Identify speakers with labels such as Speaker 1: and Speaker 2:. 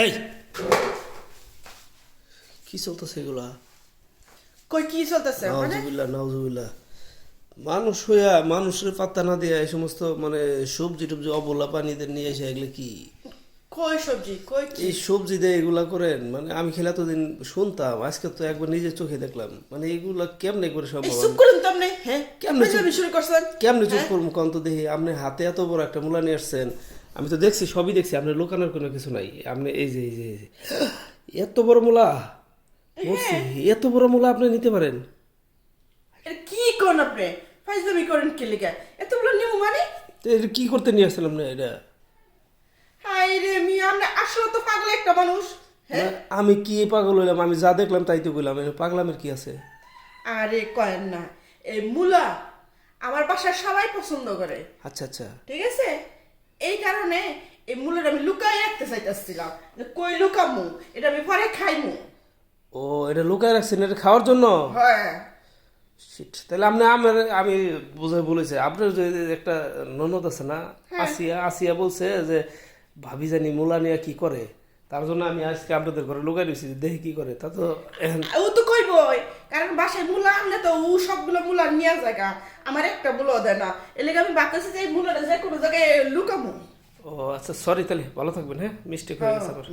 Speaker 1: এই কি চলতেছে এগুলা?
Speaker 2: কই কি চলতেছে মানে?
Speaker 1: নাউজুবিল্লাহ নাউজুবিল্লাহ। মানুষ হইয়া মানুষের পাত্তা না দিয়া এই সমস্ত মানে সবজি টবজি অবলা পানিদের নিয়ে এসে এগুলো কি
Speaker 2: কই সবজি কই কি?
Speaker 1: এই সবজি দিয়ে এগুলা করেন? মানে আমি খেলা তো দিন শুনতাম, আজকে তো একবার নিজের চোখে দেখলাম। মানে এগুলা কেমনে করে
Speaker 2: এই
Speaker 1: সম্ভব?
Speaker 2: চুপ করুন তো আপনি, হ্যাঁ?
Speaker 1: কেমনে চুপ?
Speaker 2: আপনি শুরু করছেন?
Speaker 1: কেমনে চুপ
Speaker 2: হ্যাঁ?
Speaker 1: করবো কন্ত দেখি? আপনি হাতে এত বড় একটা মূলা নিয়ে আসছেন, আমি তো দেখছি, সবই দেখছি, আপনার লোকানোর কোনো কিছু নাই। আপনি এই যে এত বড় মূলা বলছি, এত বড় মূলা আপনি নিতে পারেন?
Speaker 2: এটা কি করেন আপনি? ফাইজলামি করেন কি লিগা? এতগুলো নিয়ম মানে?
Speaker 1: তো এটা কি করতে নিয়ে আসছিলাম না এটা?
Speaker 2: হাই রে মিয়া, আপনি আসলে তো পাগল একটা মানুষ। হ্যাঁ?
Speaker 1: না, আমি কি পাগল হইলাম? আমি যা দেখলাম তাই তো বললাম, পাগলামের কি আছে?
Speaker 2: আরে কয়েন না, এই মূলা আমার বাসার সবাই পছন্দ করে,
Speaker 1: আচ্ছা আচ্ছা।
Speaker 2: ঠিক আছে? এই কারণে এই মূলাটা আমি লুকাই রাখতে চাইতেছিলাম, যে কই লুকামু, এটা আমি পরে খাইমু।
Speaker 1: ও, এটা লুকায় রাখছেন এটা খাওয়ার জন্য?
Speaker 2: হ্যাঁ।
Speaker 1: Shit, তাহলে আমি বুঝে বলেছি, আপনার যে একটা ননদ আছে না, আসিয়া আসিয়া বলছে যে ভাবি জানি মূলা নিয়ে কি করে, তার জন্য আমি আজকে আপনাদের ঘরে লুকাই দিয়েছি, দেখি কি করে। তা তো এখন
Speaker 2: ও তো কইবই, কারণ বাসায় মূলা আনলে তো ও সবগুলো মূলা নিয়ে জায়গা, আমার একটা মূলা দেয় না, এর লেগে আমি বাতাসে যে মূলাটা যে কোনো জায়গায় লুকামু।
Speaker 1: ও আচ্ছা, সরি, তাহলে ভালো থাকবেন। হ্যাঁ, মিস্টেক হয়ে গেছে আমার।